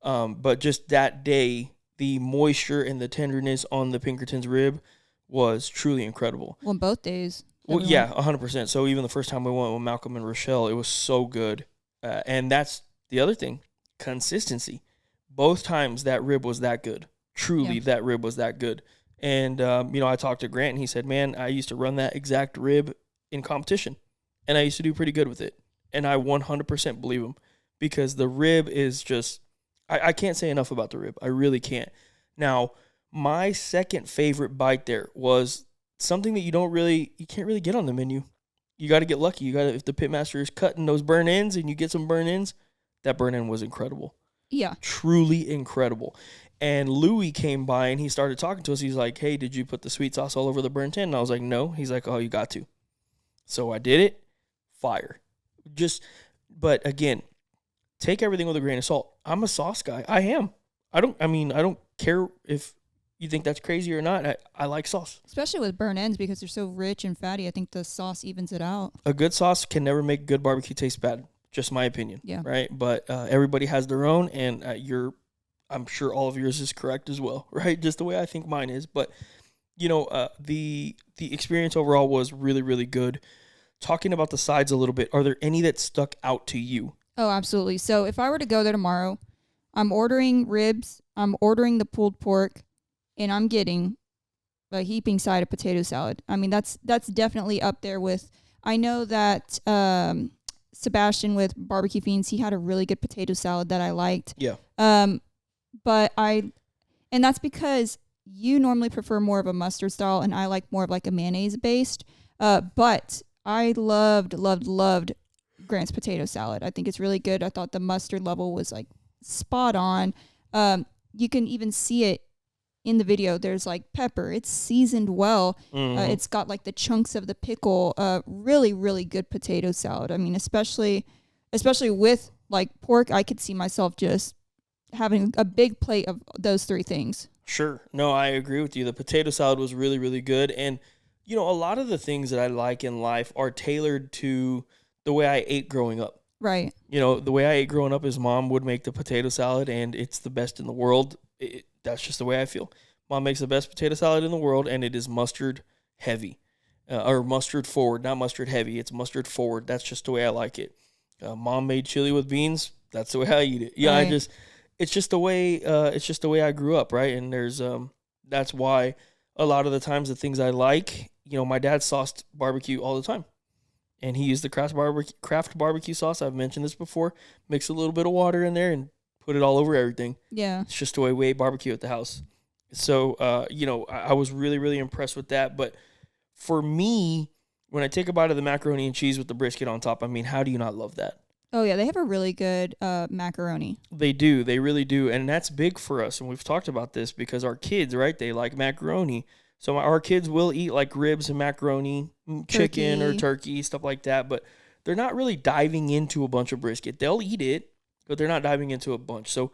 But just that day, the moisture and the tenderness on the Pinkerton's rib was truly incredible. Well, both days. Well, yeah, 100%. So even the first time we went with Malcolm and Rochelle, it was so good. And that's the other thing, consistency. Both times that rib was that good. Truly, that rib was that good. And, I talked to Grant, and he said, man, I used to run that exact rib in competition, and I used to do pretty good with it. And I 100% believe him, because the rib is just, I can't say enough about the rib. I really can't. Now, my second favorite bite there was something that you can't really get on the menu. You got to get lucky. If the pitmaster is cutting those burn ends and you get some burn ends, that burn end was incredible. Yeah. Truly incredible. And Louis came by and he started talking to us. He's like, hey, did you put the sweet sauce all over the burnt end? And I was like, no. He's like, oh, you got to. So I did it. Fire. But again, take everything with a grain of salt. I'm a sauce guy. I am. I don't care if you think that's crazy or not, I like sauce. Especially with burnt ends because they're so rich and fatty. I think the sauce evens it out. A good sauce can never make good barbecue taste bad. Just my opinion. Yeah. Right. But everybody has their own, and I'm sure all of yours is correct as well. Right. Just the way I think mine is. But the experience overall was really, really good. Talking about the sides a little bit, are there any that stuck out to you? Oh, absolutely. So if I were to go there tomorrow, I'm ordering ribs, I'm ordering the pulled pork, and I'm getting a heaping side of potato salad. I mean, that's definitely up there with. I know that Sebastian with Barbecue Fiends, he had a really good potato salad that I liked. Yeah. And that's because you normally prefer more of a mustard style, and I like more of like a mayonnaise based. But I loved Grant's potato salad. I think it's really good. I thought the mustard level was like spot on. You can even see it in the video. There's like pepper. It's seasoned well. Mm-hmm. It's got like the chunks of the pickle. Really, really good potato salad. I mean, especially with like pork, I could see myself just having a big plate of those three things. Sure. No, I agree with you. The potato salad was really, really good. And, a lot of the things that I like in life are tailored to the way I ate growing up. Right. The way I ate growing up is Mom would make the potato salad, and it's the best in the world. That's just the way I feel. Mom makes the best potato salad in the world, and it is mustard heavy. Or mustard forward, not mustard heavy. It's mustard forward. That's just the way I like it. Mom made chili with beans. That's the way I eat it. Yeah, right. It's just the way I grew up, right? And there's that's why a lot of the times the things I like, my dad sauced barbecue all the time. And he used the craft barbecue sauce. I've mentioned this before. Mix a little bit of water in there and put it all over everything. Yeah. It's just the way we ate barbecue at the house. So, I was really, really impressed with that. But for me, when I take a bite of the macaroni and cheese with the brisket on top, I mean, how do you not love that? Oh, yeah. They have a really good macaroni. They do. They really do. And that's big for us. And we've talked about this because our kids, right, they like macaroni. So our kids will eat like ribs and macaroni, chicken or turkey, stuff like that. But they're not really diving into a bunch of brisket. They'll eat it, but they're not diving into a bunch. So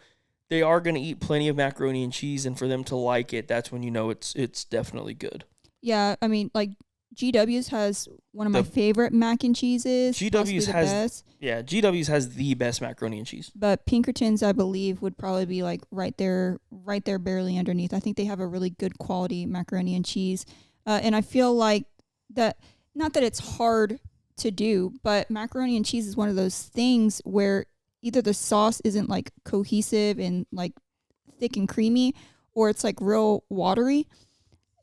they are going to eat plenty of macaroni and cheese. And for them to like it, that's when you know it's definitely good. Yeah, I mean, like GW's has one of my favorite mac and cheeses. GW's has the best macaroni and cheese. But Pinkerton's, I believe, would probably be like right there, barely underneath. I think they have a really good quality macaroni and cheese, and I feel like that. Not that it's hard to do, but macaroni and cheese is one of those things where either the sauce isn't like cohesive and like thick and creamy, or it's like real watery,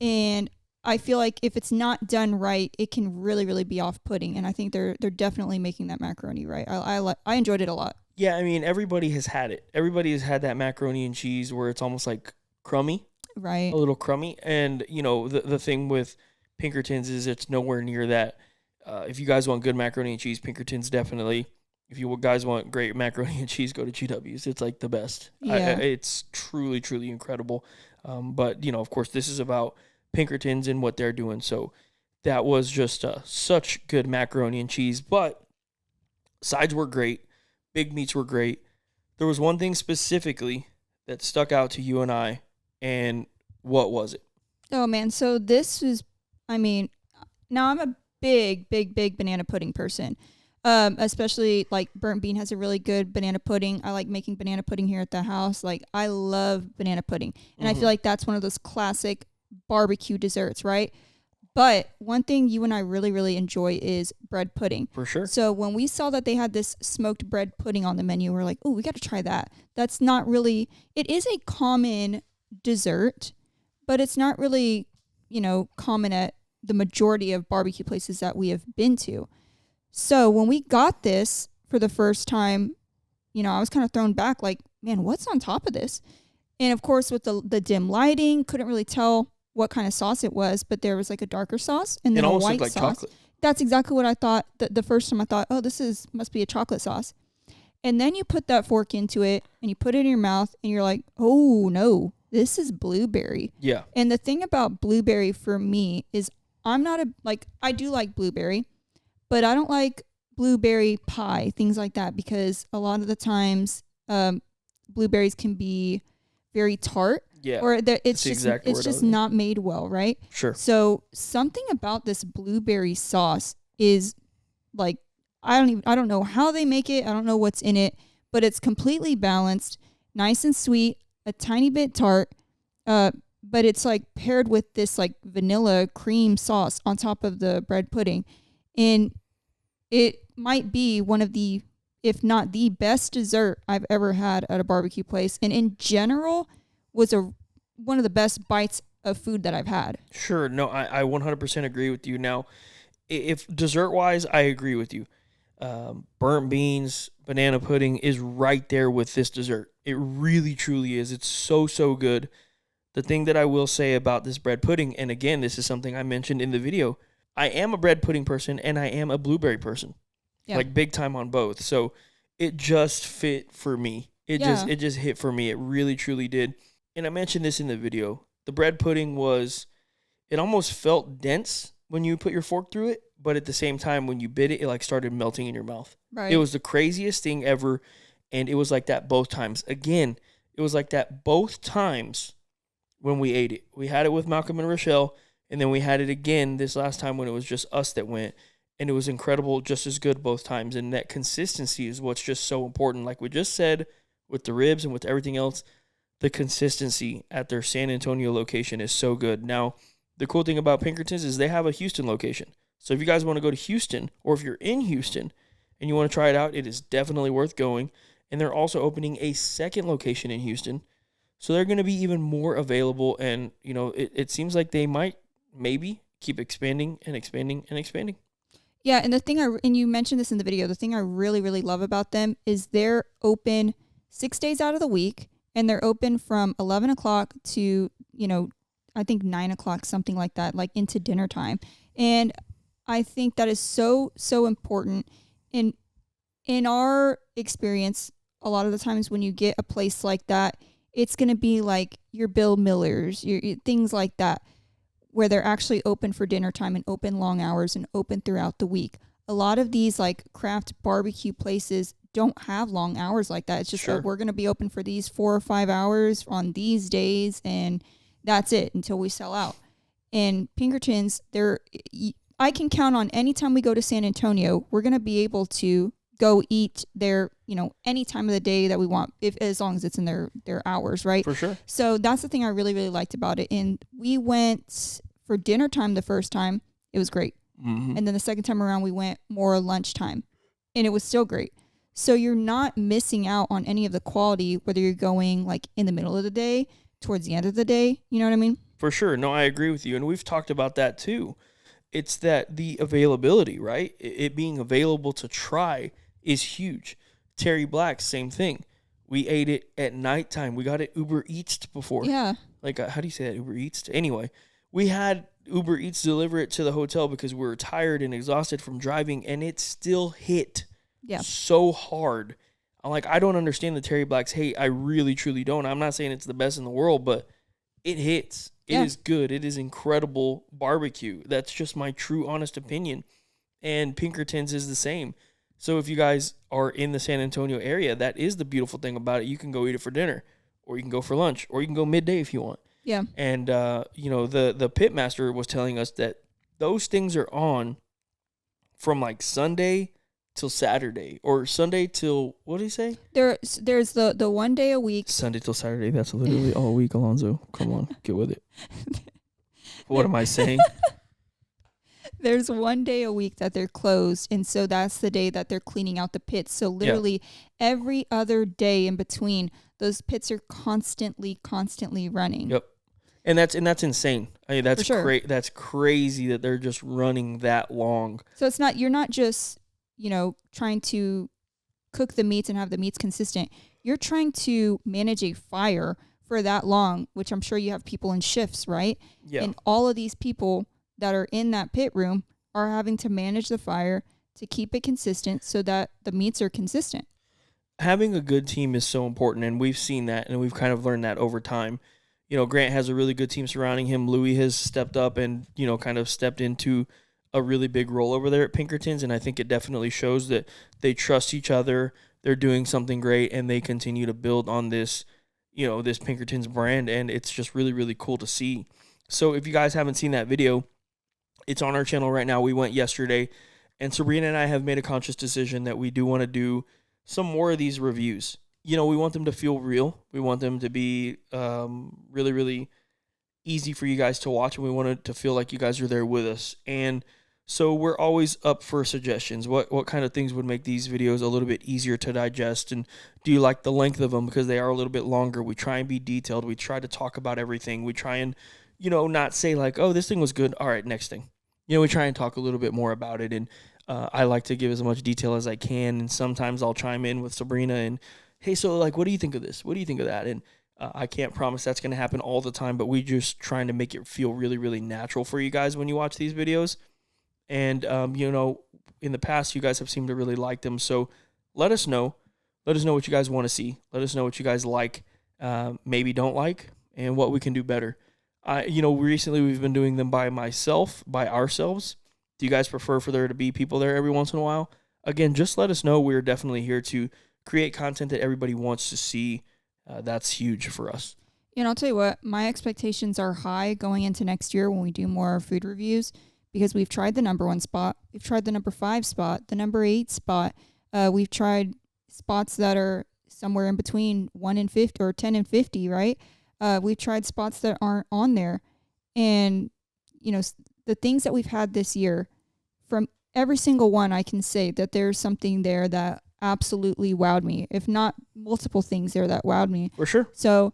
and I feel like if it's not done right, it can really, really be off-putting. And I think they're definitely making that macaroni right. I enjoyed it a lot. Yeah, I mean, everybody has had it. Everybody has had that macaroni and cheese where it's almost like crummy. Right. A little crummy. And, the thing with Pinkertons is it's nowhere near that. If you guys want good macaroni and cheese, Pinkertons definitely. If you guys want great macaroni and cheese, go to GW's. It's like the best. Yeah. It's truly, truly incredible. But, of course, this is about Pinkertons and what they're doing. So that was just such good macaroni and cheese. But sides were great. Big meats were great. There was one thing specifically that stuck out to you and I. And what was it? Oh, man. So this is, now I'm a big banana pudding person. Especially like Burnt Bean has a really good banana pudding. I like making banana pudding here at the house. Like I love banana pudding. And I feel like that's one of those classic barbecue desserts, right? But one thing you and I really, really enjoy is bread pudding. For sure. So when we saw that they had this smoked bread pudding on the menu, we're like, oh, we got to try that. That's not really, it is a common dessert, but it's not really, common at the majority of barbecue places that we have been to. So when we got this for the first time, I was kind of thrown back like, man, what's on top of this? And of course, with the dim lighting, couldn't really tell what kind of sauce it was, but there was like a darker sauce and then a white like sauce. Chocolate. That's exactly what I thought. The first time I thought, oh, must be a chocolate sauce. And then you put that fork into it and you put it in your mouth and you're like, oh no, this is blueberry. Yeah. And the thing about blueberry for me is I do like blueberry, but I don't like blueberry pie, things like that, because a lot of the times blueberries can be very tart. Yeah. or That's the exact word I it's was just using. not made well, right? Sure. So something about this blueberry sauce is like I don't know how they make it. I don't know what's in it, but it's completely balanced, nice and sweet, a tiny bit tart. But it's like paired with this like vanilla cream sauce on top of the bread pudding, and it might be one of the, if not the best dessert I've ever had at a barbecue place, and in general was one of the best bites of food that I've had. Sure. No, I 100% agree with you. Now, if dessert-wise, I agree with you. Burnt beans, banana pudding is right there with this dessert. It really, truly is. It's so, so good. The thing that I will say about this bread pudding, and again, this is something I mentioned in the video, I am a bread pudding person and I am a blueberry person. Yeah. Like big time on both. So it just fit for me. It just hit for me. It really truly did. And I mentioned this in the video. The bread pudding it almost felt dense when you put your fork through it, but at the same time when you bit it, it like started melting in your mouth. Right. It was the craziest thing ever, and it was like that both times. Again, it was like that both times when we ate it. We had it with Malcolm and Rochelle, and then we had it again this last time when it was just us that went, and it was incredible, just as good both times. And that consistency is what's just so important. Like we just said, with the ribs and with everything else, the consistency at their San Antonio location is so good. Now, the cool thing about Pinkerton's is they have a Houston location. So if you guys want to go to Houston, or if you're in Houston and you want to try it out, it is definitely worth going. And they're also opening a second location in Houston. So they're going to be even more available, and it seems like they might maybe keep expanding and expanding and expanding. Yeah, and and you mentioned this in the video, the thing I really, really love about them is they're open 6 days out of the week, and they're open from 11 o'clock to, I think 9 o'clock, something like that, like into dinner time. And I think that is so, so important. In our experience, a lot of the times when you get a place like that, it's going to be like your Bill Millers, your things like that, where they're actually open for dinner time and open long hours and open throughout the week. A lot of these like craft barbecue places don't have long hours like that. It's just Sure. we're going to be open for these 4 or 5 hours on these days, and that's it until we sell out. And Pinkerton's, I can count on any time we go to San Antonio, we're going to be able to go eat there, any time of the day that we want, as long as it's in their hours, right? For sure. So that's the thing I really, really liked about it. And we went for dinner time the first time. It was great. Mm-hmm. And then the second time around, we went more lunchtime, and it was still great. So you're not missing out on any of the quality, whether you're going like in the middle of the day, towards the end of the day. You know what I mean? For sure. No, I agree with you. And we've talked about that too. It's that the availability, right? It being available to try is huge. Terry Black, same thing. We ate it at nighttime. We got it Uber Eats before. Yeah. Like, how do you say that? Uber Eats? Anyway, we had Uber Eats deliver it to the hotel because we were tired and exhausted from driving, and it still hit so hard. I'm like, I don't understand the Terry Black's hate. I really, truly don't. I'm not saying it's the best in the world, but it hits. It is good. It is incredible barbecue. That's just my true, honest opinion. And Pinkerton's is the same. So if you guys are in the San Antonio area, that is the beautiful thing about it. You can go eat it for dinner, or you can go for lunch, or you can go midday if you want. Yeah. And, the pitmaster was telling us that those things are on from like Sunday till Saturday, or Sunday till, what did he say? There's the 1 day a week. Sunday till Saturday. That's literally all week, Alonzo. Come on, get with it. What am I saying? There's 1 day a week that they're closed, and so that's the day that they're cleaning out the pits. So literally every other day in between, those pits are constantly running. Yep. And that's insane. I mean, that's sure. That's crazy that they're just running that long. So you're not just, trying to cook the meats and have the meats consistent. You're trying to manage a fire for that long, which I'm sure you have people in shifts, right? Yeah. And all of these people that are in that pit room are having to manage the fire to keep it consistent so that the meats are consistent. Having a good team is so important, and we've seen that, and we've kind of learned that over time. Grant has a really good team surrounding him. Louis has stepped up and, kind of stepped into a really big role over there at Pinkerton's, and I think it definitely shows that they trust each other, they're doing something great, and they continue to build on this, this Pinkerton's brand, and it's just really, really cool to see. So if you guys haven't seen that video, it's on our channel right now. We went yesterday, and Sabrina and I have made a conscious decision that we do want to do some more of these reviews. We want them to feel real. We want them to be really, really easy for you guys to watch, and we want it to feel like you guys are there with us. And so we're always up for suggestions. What kind of things would make these videos a little bit easier to digest? And do you like the length of them because they are a little bit longer? We try and be detailed. We try to talk about everything. We try and, not say like, oh, this thing was good. All right, next thing. We try and talk a little bit more about it. And I like to give as much detail as I can. And sometimes I'll chime in with Sabrina and, hey, so like, what do you think of this? What do you think of that? And I can't promise that's going to happen all the time, but we just trying to make it feel really, really natural for you guys when you watch these videos. And, in the past, you guys have seemed to really like them. So let us know. Let us know what you guys want to see. Let us know what you guys like, maybe don't like, and what we can do better. Recently we've been doing them by ourselves. Do you guys prefer for there to be people there every once in a while? Again, just let us know. We're definitely here to create content that everybody wants to see. That's huge for us. And I'll tell you what, my expectations are high going into next year when we do more food reviews, because we've tried the number 1 spot, we've tried the number 5 spot, the number 8 spot. We've tried spots that are somewhere in between 1 and 50 or 10 and 50, right? We've tried spots that aren't on there. And, the things that we've had this year, from every single one, I can say that there's something there that absolutely wowed me, if not multiple things there that wowed me. For sure. So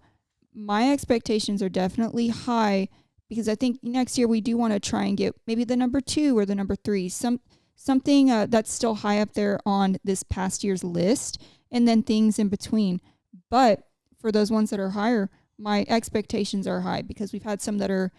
my expectations are definitely high, because I think next year we do want to try and get maybe the number 2 or the number 3, something that's still high up there on this past year's list, and then things in between. But for those ones that are higher, my expectations are high, because we've had some that are,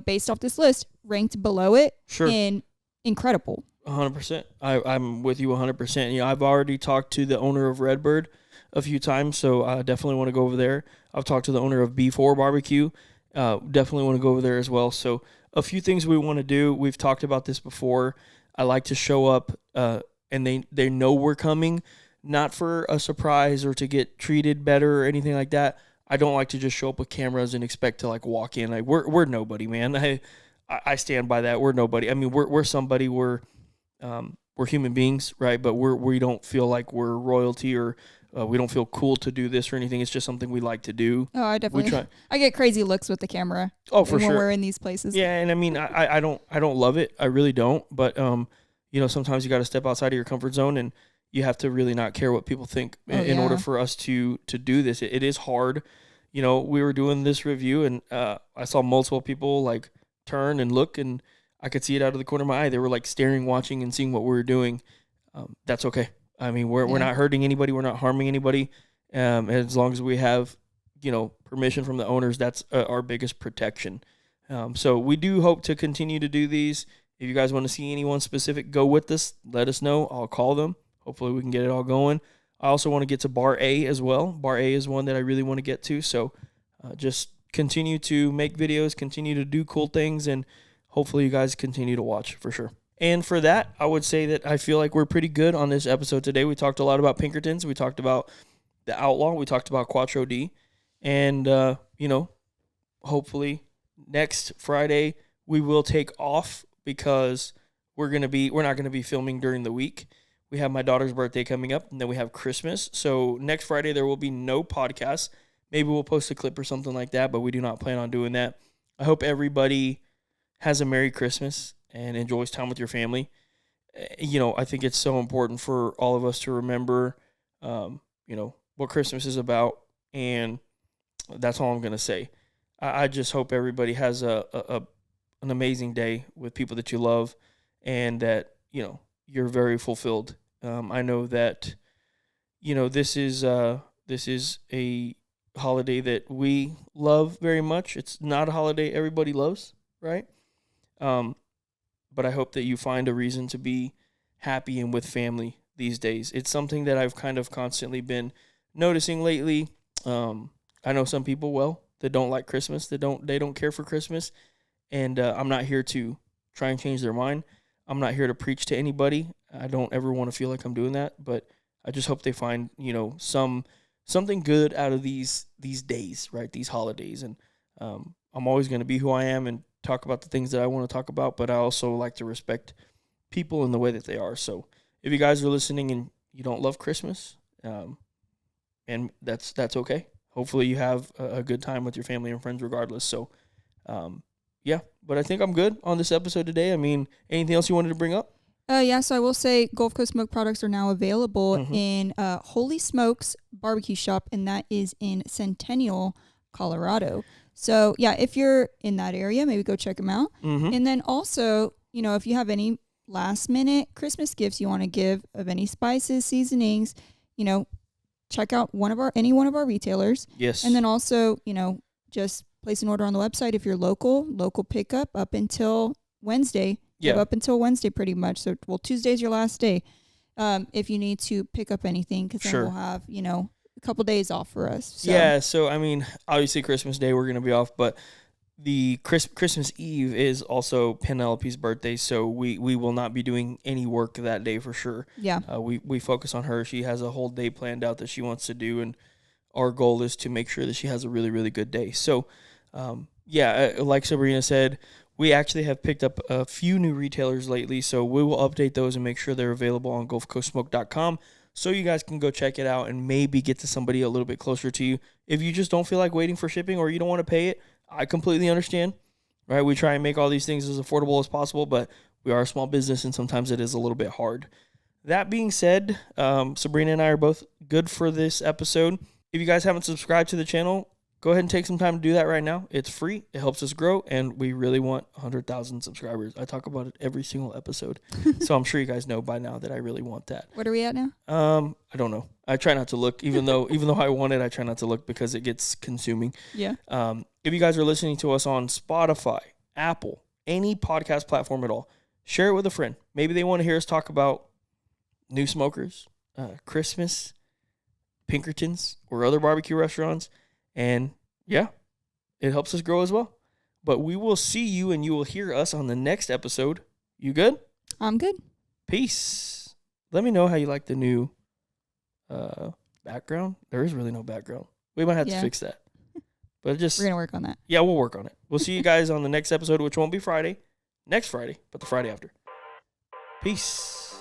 based off this list, ranked below it. Sure. And incredible. 100%. I'm with you 100%. I've already talked to the owner of Redbird a few times, so I definitely want to go over there. I've talked to the owner of B4 Barbecue. Definitely want to go over there as well. So a few things we want to do. We've talked about this before. I like to show up, and they know we're coming, not for a surprise or to get treated better or anything like that. I don't like to just show up with cameras and expect to like walk in. Like we're nobody, man. I stand by that. We're nobody. I mean, we're somebody. We're human beings, right? But we don't feel like we're royalty, or we don't feel cool to do this or anything. It's just something we like to do. Oh, I definitely. I get crazy looks with the camera. Oh, for sure. When we're in these places. Yeah, and I mean, I don't love it. I really don't. But sometimes you got to step outside of your comfort zone, and you have to really not care what people think in order for us to do this. It is hard. We were doing this review, and I saw multiple people like turn and look, and I could see it out of the corner of my eye. They were like staring, watching, and seeing what we were doing. That's okay. I mean, we're not hurting anybody. We're not harming anybody. As long as we have, permission from the owners, that's our biggest protection. So we do hope to continue to do these. If you guys want to see anyone specific go with us, let us know. I'll call them. Hopefully we can get it all going. I also want to get to Bar A as well. Bar A is one that I really want to get to. So just continue to make videos, continue to do cool things, and hopefully you guys continue to watch for sure. And for that, I would say that I feel like we're pretty good on this episode today. We talked a lot about Pinkertons. We talked about the Outlaw. We talked about Quattro D. And, hopefully next Friday we will take off, because we're not going to be filming during the week. We have my daughter's birthday coming up, and then we have Christmas. So next Friday there will be no podcast. Maybe we'll post a clip or something like that, but we do not plan on doing that. I hope everybody has a Merry Christmas and enjoys time with your family. I think it's so important for all of us to remember, what Christmas is about, and that's all I'm going to say. I just hope everybody has an amazing day with people that you love, and that, you're very fulfilled. I know that, this is a holiday that we love very much. It's not a holiday everybody loves, right? But I hope that you find a reason to be happy and with family these days. It's something that I've kind of constantly been noticing lately. I know some people, that don't like Christmas. They don't care for Christmas. And I'm not here to try and change their mind. I'm not here to preach to anybody. I don't ever want to feel like I'm doing that. But I just hope they find, some something good out of these days, right? These holidays. And I'm always going to be who I am and talk about the things that I want to talk about, but I also like to respect people in the way that they are. So if you guys are listening and you don't love Christmas, and that's okay. Hopefully you have a good time with your family and friends regardless. So, yeah, but I think I'm good on this episode today. I mean, anything else you wanted to bring up? Yeah, so I will say Gulf Coast Smoke products are now available in Holy Smokes Barbecue Shop, and that is in Centennial, Colorado. So, yeah, if you're in that area, maybe go check them out. And then also, you know, if you have any last-minute Christmas gifts you want to give of any spices, seasonings, you know, check out any one of our retailers. Yes. And then also, you know, just place an order on the website if you're local pickup up until Wednesday. Yeah. Up until Wednesday pretty much. So, well, Tuesday's your last day. If you need to pick up anything, because then we'll have, you know, a couple days off for us. So. Yeah. So, I mean, obviously Christmas Day we're going to be off, but the Christmas Eve is also Penelope's birthday, so we will not be doing any work that day for sure. Yeah. We focus on her. She has a whole day planned out that she wants to do, and our goal is to make sure that she has a really, really good day. So, like Sabrina said, we actually have picked up a few new retailers lately, so we will update those and make sure they're available on GulfCoastSmoke.com so you guys can go check it out and maybe get to somebody a little bit closer to you. If you just don't feel like waiting for shipping or you don't want to pay it, I completely understand, right? We try and make all these things as affordable as possible, but we are a small business and sometimes it is a little bit hard. That being said, Sabrina and I are both good for this episode. If you guys haven't subscribed to the channel, go ahead and take some time to do that right now. It's free. It helps us grow, and we really want 100,000 subscribers. I talk about it every single episode, so I'm sure you guys know by now that I really want that. What are we at now? I don't know. I try not to look, even though I want it, I try not to look because it gets consuming. Yeah. If you guys are listening to us on Spotify, Apple, any podcast platform at all, share it with a friend. Maybe they want to hear us talk about new smokers, Christmas, Pinkertons, or other barbecue restaurants. And yeah, it helps us grow as well. But we will see you and you will hear us on the next episode. You good? I'm good. Peace. Let me know how you like the new background. There is really no background. We might have to fix that. But we're going to work on that. Yeah, we'll work on it. We'll see you guys on the next episode, which won't be Friday. Next Friday, but the Friday after. Peace.